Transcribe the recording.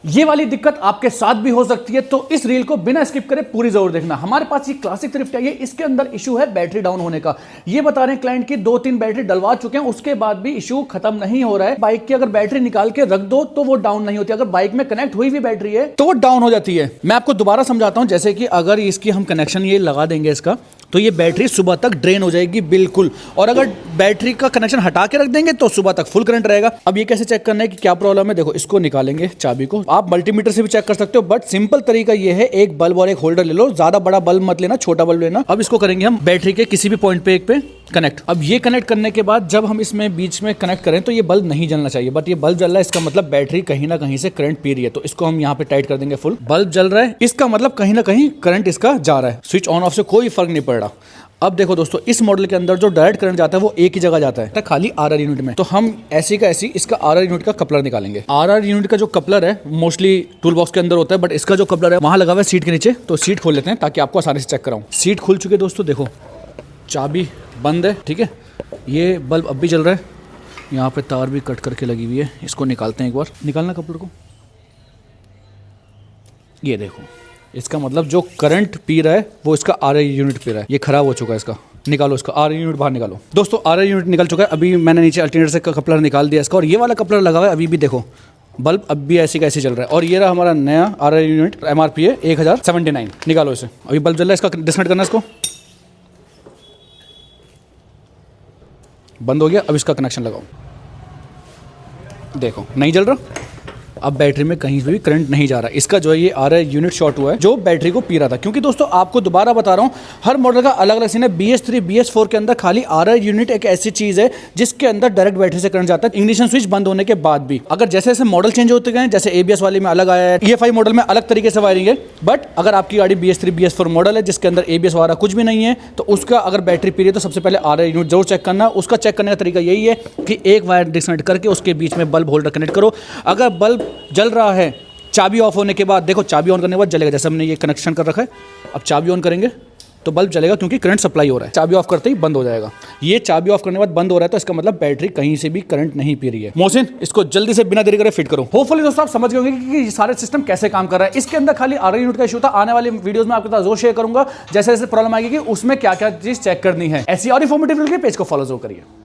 ये वाली दिक्कत आपके साथ भी हो सकती है, तो इस रील को बिना स्किप करे पूरी जरूर देखना। हमारे पास ये क्लासिक थ्रिफ्ट है, इसके अंदर इशू है बैटरी डाउन होने का। ये बता रहे हैं क्लाइंट की 2-3 बैटरी डलवा चुके हैं, उसके बाद भी इशू खत्म नहीं हो रहा है। बाइक की अगर बैटरी निकाल के रख दो तो वो डाउन नहीं होती, अगर बाइक में कनेक्ट हुई हुई बैटरी है तो वो डाउन हो जाती है। मैं आपको दोबारा समझाता हूं, जैसे कि अगर इसकी हम कनेक्शन ये लगा देंगे इसका, तो ये बैटरी सुबह तक ड्रेन हो जाएगी बिल्कुल, और अगर बैटरी का कनेक्शन हटा के रख देंगे तो सुबह तक फुल करंट रहेगा। अब ये कैसे चेक करना है कि क्या प्रॉब्लम है, देखो इसको निकालेंगे चाबी को, आप मल्टीमीटर से भी चेक कर सकते हो, बट सिंपल तरीका ये है, एक बल्ब और एक होल्डर ले लो, ज्यादा बड़ा बल्ब मत लेना, छोटा बल्ब लेना। अब इसको करेंगे हम बैटरी के किसी भी पॉइंट पे एक पे कनेक्ट। अब ये कनेक्ट करने के बाद जब हम इसमें बीच में कनेक्ट करें तो ये बल्ब नहीं जलना चाहिए, बट ये बल्ब जल रहा है, इसका मतलब बैटरी कहीं ना कहीं से करंट पी रही है, तो इसको हम यहाँ पे टाइट कर देंगे फुल। बल्ब जल रहा है, इसका मतलब कहीं ना कहीं करंट इसका जा रहा है, स्विच ऑन ऑफ से कोई फर्क नहीं पड़ रहा। अब देखो दोस्तों, इस मॉडल के अंदर जो डायरेक्ट करंट जाता है वो एक ही जगह जाता है, खाली आरआर यूनिट में। तो हम ऐसी का ऐसी इसका आरआर यूनिट का कपलर निकालेंगे। आरआर यूनिट का जो कपलर है मोस्टली टूल बॉक्स के अंदर होता है, बट इसका जो कपलर है वहां लगा हुआ है सीट के नीचे, तो सीट खोल लेते हैं ताकि आपको आसानी से चेक कराऊं। सीट खुल चुकी है दोस्तों, देखो चाबी बंद है, ठीक है। ये बल्ब अब भी जल रहा है, यहाँ पे तार भी कट करके लगी हुई है, इसको निकालते हैं एक बार। निकालना कपलर को, ये देखो, इसका मतलब जो करंट पी रहा है वो इसका आरआर यूनिट पी रहा है, ये खराब हो चुका है इसका। निकालो इसका आरआर यूनिट बाहर निकालो। दोस्तों आरआर यूनिट निकल चुका है, अभी मैंने नीचे अल्टरनेटर से कपलर निकाल दिया इसका, और ये वाला कपलर लगा हुआ है अभी भी, देखो बल्ब अब भी ऐसे कैसे चल रहा है। और ये रहा हमारा नया आरआर यूनिट, एमआरपी है 1079। निकालो इसे, अभी बल्ब जल रहा है, इसका डिस्कनेक्ट करना है, इसको बंद हो गया। अब इसका कनेक्शन लगाओ, देखो नहीं जल रहा, अब बैटरी में कहीं से भी करंट नहीं जा रहा। इसका जो है ये आरआर यूनिट शॉर्ट हुआ है जो बैटरी को पी रहा था। क्योंकि दोस्तों आपको दोबारा बता रहा हूँ, हर मॉडल का अलग अलग सीन है। BS3 BS4 के अंदर खाली आरआर यूनिट एक ऐसी चीज है जिसके अंदर डायरेक्ट बैटरी से करंट जाता है, इग्निशन स्विच बंद होने के बाद भी। अगर जैसे जैसे मॉडल चेंज होते गए, जैसे ABS वाले में अलग आया है, EFI मॉडल में अलग तरीके से वायरिंग है, बट अगर आपकी गाड़ी BS3 BS4 मॉडल है जिसके अंदर ABS वाला कुछ भी नहीं है, तो उसका अगर बैटरी पी रही है तो सबसे पहले आरआर यूनिट जरूर चेक करना। उसका चेक करने का तरीका यही है कि एक वायर डिस्कनेक्ट करके उसके बीच में बल्ब होल्डर कनेक्ट करो। अगर बल्ब जल रहा है चाबी ऑफ होने के बाद, देखो चाबी ऑन करने के बाद जलेगा, जैसे हमने ये कनेक्शन कर रखा है, अब चाबी ऑन करेंगे तो बल्ब जलेगा क्योंकि करंट सप्लाई हो रहा है। चाबी ऑफ करते ही बंद हो जाएगा। ये चाबी ऑफ करने के बाद बंद हो रहा है तो इसका मतलब बैटरी कहीं से भी करंट नहीं पी रही है। मोहसिन, इसको जल्दी से बिना देरी करे फिट करो। होपफुली दोस्तों आप समझ गए होंगे कि ये सारे सिस्टम कैसे काम कर रहा है। इसके अंदर खाली आरआर यूनिट का इशू था, आने वाली वीडियोस में आपके साथ जरूर शेयर करूंगा जैसे जैसे प्रॉब्लम आएगी कि उसमें क्या क्या चीज चेक करनी है। ऐसी और इन्फॉर्मेटिव पेज को फॉलो जरूर करिए।